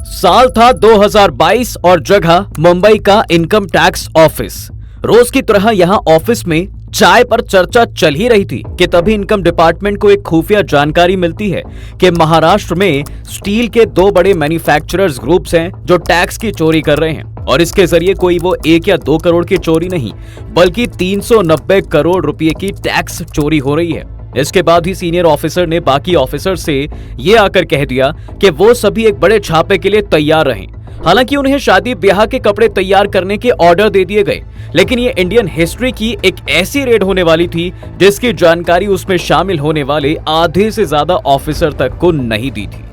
साल था 2022 और जगह मुंबई का इनकम टैक्स ऑफिस। रोज की तरह यहाँ ऑफिस में चाय पर चर्चा चल ही रही थी कि तभी इनकम डिपार्टमेंट को एक खुफिया जानकारी मिलती है कि महाराष्ट्र में स्टील के दो बड़े मैन्युफैक्चरर्स ग्रुप्स हैं जो टैक्स की चोरी कर रहे हैं और इसके जरिए कोई वो 1 या 2 करोड़ की चोरी नहीं बल्कि 390 करोड़ रुपए की टैक्स चोरी हो रही है। इसके बाद ही सीनियर ऑफिसर ने बाकी ऑफिसर से ये आकर कह दिया कि वो सभी एक बड़े छापे के लिए तैयार रहें। हालांकि उन्हें शादी ब्याह के कपड़े तैयार करने के ऑर्डर दे दिए गए, लेकिन ये इंडियन हिस्ट्री की एक ऐसी रेड होने वाली थी जिसकी जानकारी उसमें शामिल होने वाले आधे से ज्यादा ऑफिसर तक को नहीं दी थी।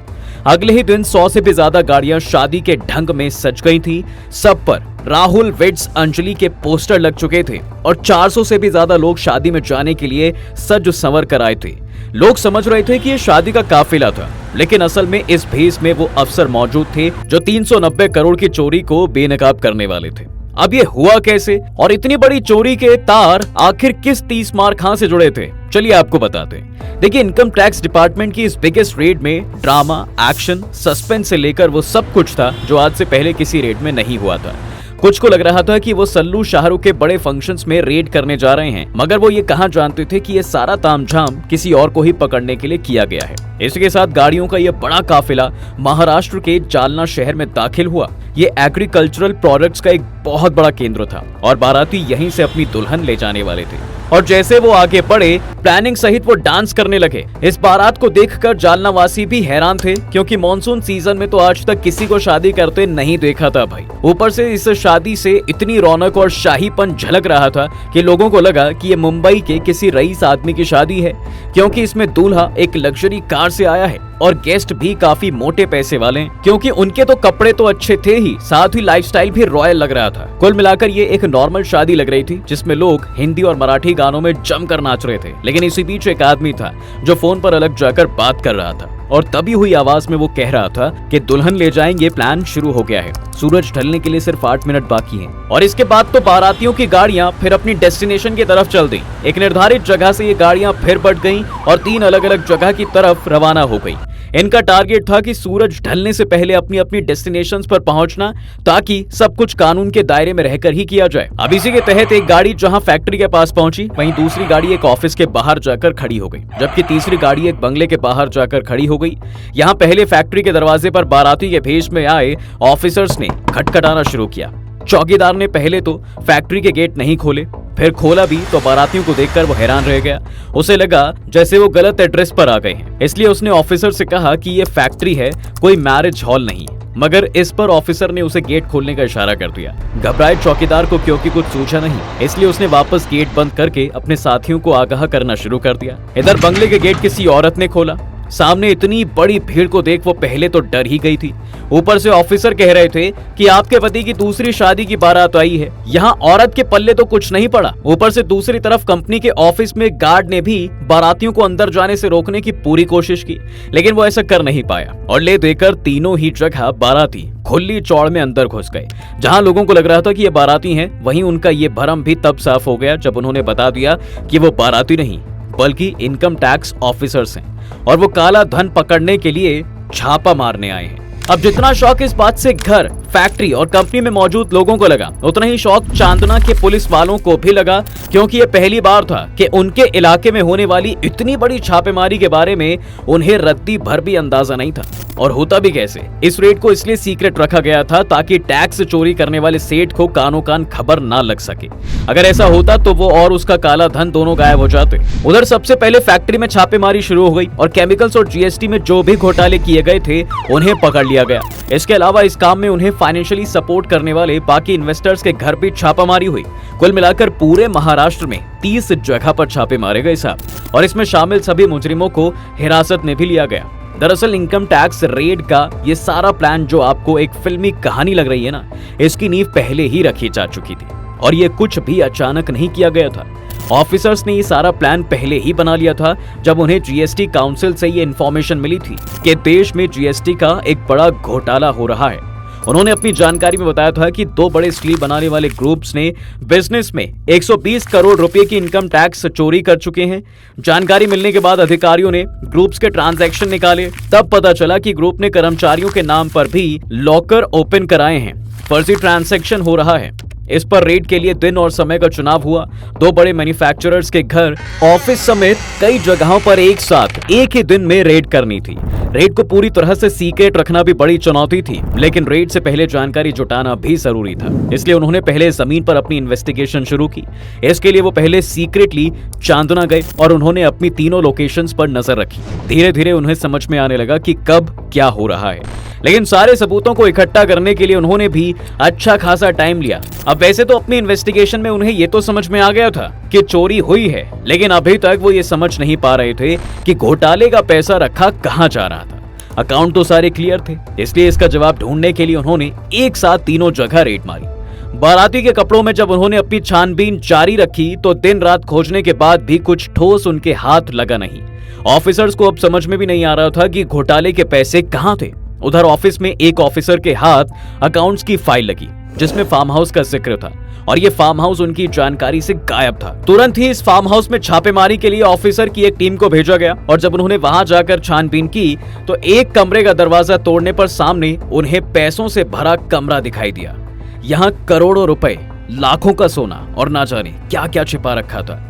अगले ही दिन 100 से भी ज्यादा गाड़ियां शादी के ढंग में सज गई थी। सब पर राहुल वेड्स अंजलि के पोस्टर लग चुके थे और 400 से भी ज्यादा लोग शादी में जाने के लिए सज संवर कर आए थे। लोग समझ रहे थे कि ये शादी का काफिला था, लेकिन असल में इस भेस में वो अफसर मौजूद थे जो 390 करोड़ की चोरी को बेनकाब करने वाले थे। अब ये हुआ कैसे और इतनी बड़ी चोरी के तार आखिर किस 30 मार खां से जुड़े थे, चलिए आपको बताते हैं। देखिए, इनकम टैक्स डिपार्टमेंट की इस बिगेस्ट रेड में ड्रामा, एक्शन, सस्पेंस से लेकर वो सब कुछ था जो आज से पहले किसी रेड में नहीं हुआ था। कुछ को लग रहा था कि वो सल्लू शाहरुख के बड़े फंक्शंस में रेड करने जा रहे हैं, मगर वो ये कहां जानते थे कि ये सारा तामझाम किसी और को ही पकड़ने के लिए किया गया है। इसके साथ गाड़ियों का ये बड़ा काफिला महाराष्ट्र के जालना शहर में दाखिल हुआ। ये एग्रीकल्चरल प्रोडक्ट्स का एक बहुत बड़ा केंद्र था और बाराती यहीं से अपनी दुल्हन ले जाने वाले थे। और जैसे वो आगे बढ़े, प्लानिंग सहित वो डांस करने लगे। इस बारात को देखकर जालना वासी भी हैरान थे, क्योंकि मॉनसून सीजन में तो आज तक किसी को शादी करते नहीं देखा था भाई। ऊपर से इस शादी से इतनी रौनक और शाहीपन झलक रहा था कि लोगों को लगा कि ये मुंबई के किसी रईस आदमी की शादी है, क्योंकि इसमें दूल्हा एक लग्जरी कार से आया है और गेस्ट भी काफी मोटे पैसे वाले हैं, क्योंकि उनके तो कपड़े तो अच्छे थे ही, साथ ही लाइफस्टाइल भी रॉयल लग रहा था। कुल मिलाकर ये एक नॉर्मल शादी लग रही थी जिसमें लोग हिंदी और मराठी गानों में जमकर नाच रहे थे। लेकिन इसी बीच एक आदमी था जो फोन पर अलग जाकर बात कर रहा था और तभी हुई आवाज में वो कह रहा था कि दुल्हन ले जाएंगे, प्लान शुरू हो गया है। सूरज ढलने के लिए सिर्फ 8 मिनट बाकी हैं और इसके बाद तो बारातियों की गाड़ियां फिर अपनी डेस्टिनेशन की तरफ चल दी। एक निर्धारित जगह से ये गाड़ियां फिर बढ़ गईं और 3 अलग अलग जगह की तरफ रवाना हो गई। इनका टारगेट था कि सूरज ढलने से पहले अपनी अपनी डेस्टिनेशंस पर पहुंचना, ताकि सब कुछ कानून के दायरे में रहकर ही किया जाए। अब इसी के तहत एक गाड़ी जहां फैक्ट्री के पास पहुंची, वहीं दूसरी गाड़ी एक ऑफिस के बाहर जाकर खड़ी हो गई, जबकि तीसरी गाड़ी एक बंगले के बाहर जाकर खड़ी हो गई। यहाँ पहले फैक्ट्री के दरवाजे पर बाराती के भेष में आए ऑफिसर्स ने खटखटाना शुरू किया। चौकीदार ने पहले तो फैक्ट्री के गेट नहीं खोले, फिर खोला भी तो बारातियों को देखकर वो हैरान रह गया। उसे लगा जैसे वो गलत एड्रेस पर आ गए हैं, इसलिए उसने ऑफिसर से कहा कि ये फैक्ट्री है, कोई मैरिज हॉल नहीं। मगर इस पर ऑफिसर ने उसे गेट खोलने का इशारा कर दिया। घबराए चौकीदार को क्योंकि कुछ सूझा नहीं, इसलिए उसने वापस गेट बंद करके अपने साथियों को आगाह करना शुरू कर दिया। इधर बंगले के गेट किसी औरत ने खोला। सामने इतनी बड़ी भीड़ को देख वो पहले तो डर ही गई थी। ऊपर से ऑफिसर कह रहे थे कि आपके पति की दूसरी शादी की बारात आई है। यहाँ औरत के पल्ले तो कुछ नहीं पड़ा। ऊपर से दूसरी तरफ कंपनी के ऑफिस में गार्ड ने भी बारातियों को अंदर जाने से रोकने की पूरी कोशिश की, लेकिन वो ऐसा कर नहीं पाया और ले देकर तीनों ही जगह बाराती खुली चौड़ में अंदर घुस गए। जहां लोगों को लग रहा था कि ये बाराती हैं, वहीं उनका ये भरम भी तब साफ हो गया जब उन्होंने बता दिया कि वो बाराती नहीं बल्कि इनकम टैक्स ऑफिसर्स हैं और वो काला धन पकड़ने के लिए छापा मारने आए हैं। अब जितना शौक इस बात से घर, फैक्ट्री और कंपनी में मौजूद लोगों को लगा, उतना ही शौक चांदना के पुलिस वालों को भी लगा, क्योंकि ये पहली बार था कि उनके इलाके में होने वाली इतनी बड़ी छापेमारी के बारे में उन्हें रत्ती भर भी अंदाजा नहीं था। और होता भी कैसे? इस रेड को इसलिए सीक्रेट रखा गया था ताकि टैक्स चोरी करने वाले सेठ को कानो कान खबर ना लग सके। अगर ऐसा होता तो वो और उसका काला धन दोनों गायब हो जाते। उधर सबसे पहले फैक्ट्री में छापेमारी शुरू हो गई और केमिकल्स और जीएसटी में जो भी घोटाले किए गए थे उन्हें पकड़ लिया गया। इसके अलावा इस काम में उन्हें फाइनेंशियली सपोर्ट करने वाले बाकी इन्वेस्टर्स के घर भी छापामारी हुई। कुल मिलाकर पूरे महाराष्ट्र में 30 जगह पर छापे मारे गए साहब, और इसमें शामिल सभी मुजरिमों को हिरासत में भी लिया गया। दरअसल इनकम टैक्स रेड का ये सारा प्लान जो आपको एक फिल्मी कहानी लग रही है ना, इसकी नींव पहले ही रखी जा चुकी थी और ये कुछ भी अचानक नहीं किया गया था। ऑफिसर्स ने ये सारा प्लान पहले ही बना लिया था जब उन्हें जीएसटी काउंसिल से ये इन्फॉर्मेशन मिली थी कि देश में जीएसटी का एक बड़ा घोटाला हो रहा है उन्होंने अपनी जानकारी में बताया था कि दो बड़े स्लीव बनाने वाले ग्रुप्स ने बिजनेस में 120 करोड़ रुपए की इनकम टैक्स चोरी कर चुके हैं। जानकारी मिलने के बाद अधिकारियों ने ग्रुप्स के ट्रांजैक्शन निकाले, तब पता चला कि ग्रुप ने कर्मचारियों के नाम पर भी लॉकर ओपन कराए हैं। फर्जी ट्रांजैक्शन हो रहा है। इस पर रेड के लिए दिन और समय का चुनाव हुआ। दो बड़े मैन्युफैक्चरर्स के घर, ऑफिस समेत कई जगहों पर एक साथ एक ही दिन में रेड करनी थी। रेड को पूरी तरह से सीक्रेट रखना भी बड़ी चुनौती थी, लेकिन रेड से पहले जानकारी जुटाना भी जरूरी था। इसलिए उन्होंने पहले जमीन पर अपनी इन्वेस्टिगेशन शुरू की। इसके लिए वो पहले सीक्रेटली चांदना गए और उन्होंने अपनी तीनों लोकेशंस पर नजर रखी। धीरे धीरे उन्हें समझ में आने लगा कि कब क्या हो रहा है, लेकिन सारे सबूतों को इकट्ठा करने के लिए उन्होंने भी अच्छा खासा टाइम लिया। अब वैसे तो अपनी इन्वेस्टिगेशन में उन्हें ये तो समझ में आ गया था कि चोरी हुई है, लेकिन अभी तक वो ये समझ नहीं पा रहे थे कि घोटाले का पैसा रखा कहां जा रहा था। अकाउंट तो सारे क्लियर थे, इसलिए इसका जवाब ढूंढने के लिए उन्होंने एक साथ तीनों जगह रेड मारी। बाराती के कपड़ों में जब उन्होंने अपनी छानबीन जारी रखी तो दिन रात खोजने के बाद भी कुछ ठोस उनके हाथ लगा नहीं। ऑफिसर्स को अब समझ में भी नहीं आ रहा था कि घोटाले के पैसे कहां थे। उधर ऑफिस में एक ऑफिसर के हाथ अकाउंट्स की फाइल लगी जिसमें फार्म हाउस का जिक्र था और ये फार्म हाउस उनकी जानकारी से गायब था। तुरंत ही इस फार्म हाउस में छापेमारी के लिए ऑफिसर की एक टीम को भेजा गया और जब उन्होंने वहां जाकर छानबीन की तो एक कमरे का दरवाजा तोड़ने पर सामने उन्हें पैसों से भरा कमरा दिखाई दिया। यहाँ करोड़ों रुपए, लाखों का सोना और ना जाने क्या क्या छिपा रखा था।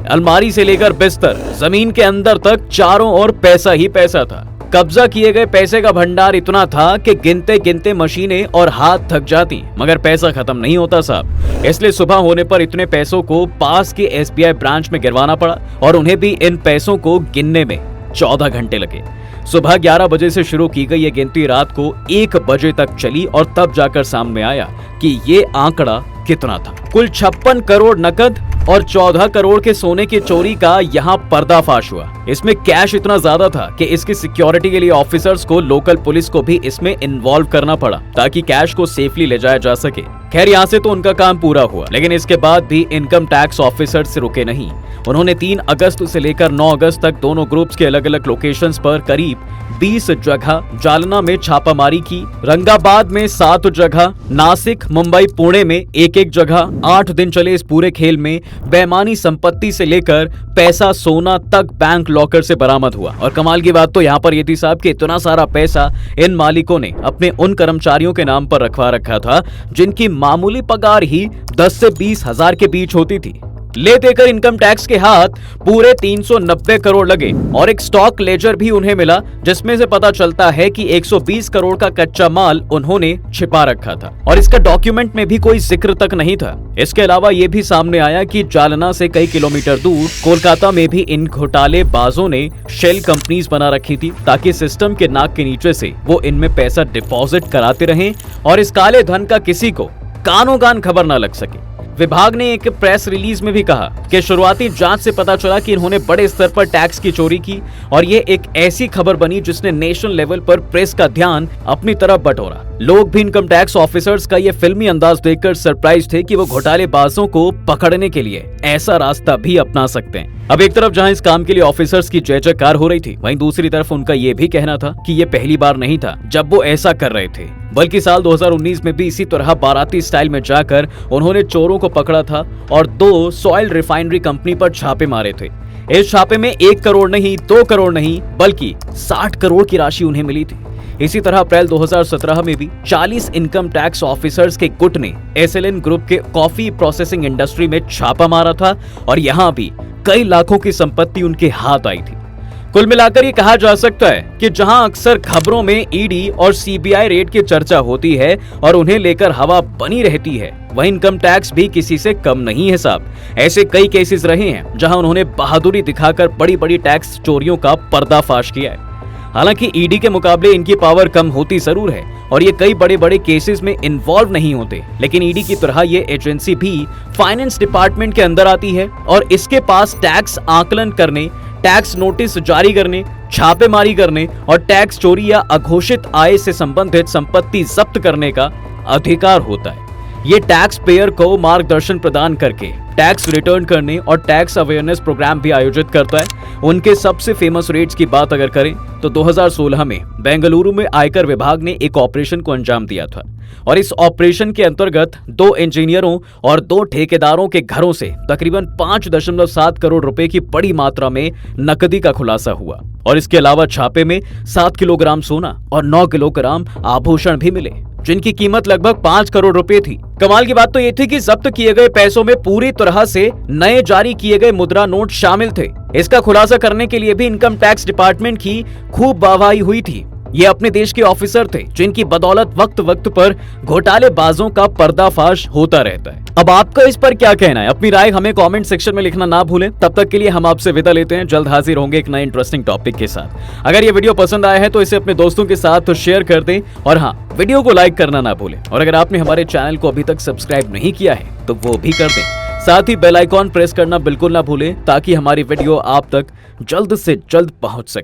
अलमारी से लेकर बिस्तर, जमीन के अंदर तक चारों ओर पैसा ही पैसा था। कब्जा किए गए पैसे का भंडार इतना था कि गिनते गिनते मशीनें और हाथ थक जाती, मगर पैसा खत्म नहीं होता साहब। इसलिए सुबह होने पर इतने पैसों को पास के SBI ब्रांच में गिरवाना पड़ा और उन्हें भी इन पैसों को गिनने में 14 घंटे लगे। सुबह 11 बजे से शुरू की गई ये गिनती रात को 1 बजे तक चली और तब जाकर सामने आया कि ये आंकड़ा कितना था। कुल 56 करोड़ नकद और 14 करोड़ के सोने की चोरी का यहाँ पर्दाफाश हुआ। इसमें कैश इतना ज्यादा था कि इसकी सिक्योरिटी के लिए ऑफिसर्स को लोकल पुलिस को भी इसमें इन्वॉल्व करना पड़ा ताकि कैश को सेफली ले जाया जा सके। खैर, यहाँ से तो उनका काम पूरा हुआ, लेकिन इसके बाद भी इनकम टैक्स ऑफिसर्स रुके नहीं। उन्होंने 3 अगस्त से लेकर 9 अगस्त तक दोनों ग्रुप्स के अलग अलग लोकेशंस पर करीब 20 जगह, जालना में छापामारी की, रंगाबाद में 7 जगह, नासिक, मुंबई, पुणे में एक जगह। 8 दिन चले इस पूरे खेल में बेईमानी संपत्ति से लेकर पैसा, सोना तक बैंक लॉकर से बरामद हुआ। और कमाल की बात तो यहाँ पर ये थी साहब कि इतना सारा पैसा इन मालिकों ने अपने उन कर्मचारियों के नाम पर रखवा रखा था जिनकी मामूली पगार ही 10 से 20 हजार के बीच होती थी। ले देकर इनकम टैक्स के हाथ पूरे 390 करोड़ लगे और एक स्टॉक लेजर भी उन्हें मिला जिसमें से पता चलता है कि 120 करोड़ का कच्चा माल उन्होंने छिपा रखा था और इसका डॉक्यूमेंट में भी कोई जिक्र तक नहीं था। इसके अलावा ये भी सामने आया कि जालना से कई किलोमीटर दूर कोलकाता में भी इन घोटालेबाजों ने शेल कंपनीज बना रखी थी ताकि सिस्टम के नाक के नीचे से वो इनमें पैसा डिपॉजिट कराते रहें और इस काले धन का किसी को कानो कान खबर न लग सके। विभाग ने एक प्रेस रिलीज में भी कहा कि शुरुआती जांच से पता चला कि इन्होंने बड़े स्तर पर टैक्स की चोरी की और ये एक ऐसी खबर बनी जिसने नेशनल लेवल पर प्रेस का ध्यान अपनी तरफ बटोरा। लोग भी इनकम टैक्स ऑफिसर्स का ये फिल्मी अंदाज देखकर सरप्राइज थे कि वो घोटालेबाजों को पकड़ने के लिए ऐसा रास्ता भी अपना सकते हैं। अब एक तरफ जहां इस काम के लिए ऑफिसर्स की जय जयकार हो रही थी, वहीं दूसरी तरफ उनका ये भी कहना था कि ये पहली बार नहीं था जब वो ऐसा कर रहे थे, बल्कि साल 2019 में भी इसी तरह बाराती स्टाइल में जाकर उन्होंने चोरों को पकड़ा था और 2 सॉइल रिफाइनरी कंपनी पर छापे मारे थे। इस छापे में 1 करोड़ नहीं, 2 करोड़ नहीं, बल्कि 60 करोड़ की राशि उन्हें मिली थी। इसी तरह अप्रैल 2017 में भी 40 इनकम टैक्स ऑफिसर्स के गुट ने SLN ग्रुप के कॉफी प्रोसेसिंग इंडस्ट्री में छापा मारा था और यहाँ भी कई लाखों की संपत्ति उनके हाथ आई थी। कुल मिलाकर ये कहा जा सकता है कि जहां अक्सर खबरों में ED और CBI रेड की चर्चा होती है और उन्हें लेकर हवा बनी रहती है, वहीं इनकम टैक्स भी किसी से कम नहीं है साहब। ऐसे कई केसेस रहे हैं जहां उन्होंने बहादुरी दिखाकर बड़ी बड़ी टैक्स चोरियों का पर्दाफाश किया है। हालांकि ED के मुकाबले इनकी पावर कम होती जरूर है और ये कई बड़े बड़े केसेस में इन्वॉल्व नहीं होते, लेकिन ED की तरह ये एजेंसी भी फाइनेंस डिपार्टमेंट के अंदर आती है और इसके पास टैक्स आकलन करने, टैक्स नोटिस जारी करने, छापेमारी करने और टैक्स चोरी या अघोषित आय से संबंधित संपत्ति जब्त करने का अधिकार होता है। ये टैक्स पेयर को मार्गदर्शन प्रदान करके टैक्स रिटर्न करने और टैक्स अवेयरनेस प्रोग्राम भी आयोजित करता है। उनके सबसे फेमस रेड्स की बात अगर करें तो 2016 में बेंगलुरु में आयकर विभाग ने एक ऑपरेशन को अंजाम दिया था और इस ऑपरेशन के अंतर्गत 2 इंजीनियरों और 2 ठेकेदारों के घरों से तकरीबन 5.7 करोड़ रुपए की बड़ी मात्रा में नकदी का खुलासा हुआ और इसके अलावा छापे में 7 किलोग्राम सोना और 9 किलोग्राम आभूषण भी मिले, जिनकी कीमत लगभग 5 करोड़ रुपए थी। कमाल की बात तो ये थी कि जब्त किए गए पैसों में पूरी तरह से नए जारी किए गए मुद्रा नोट शामिल थे। इसका खुलासा करने के लिए भी इनकम टैक्स डिपार्टमेंट की खूब वाहवाही हुई थी। ये अपने देश के ऑफिसर थे जिनकी बदौलत वक्त वक्त पर घोटालेबाजों का पर्दाफाश होता रहता है। अब आपका इस पर क्या कहना है? अपनी राय हमें कमेंट सेक्शन में लिखना ना भूलें। तब तक के लिए हम आपसे विदा लेते हैं। जल्द हाजिर होंगे एक नए इंटरेस्टिंग टॉपिक के साथ। अगर ये वीडियो पसंद आया है तो इसे अपने दोस्तों के साथ शेयर कर दें और हाँ, वीडियो को लाइक करना ना भूलें। और अगर आपने हमारे चैनल को अभी तक सब्सक्राइब नहीं किया है तो वो भी कर दें। साथ ही बेल आइकॉन प्रेस करना बिल्कुल ना भूलें ताकि हमारी वीडियो आप तक जल्द से जल्द पहुंच सके।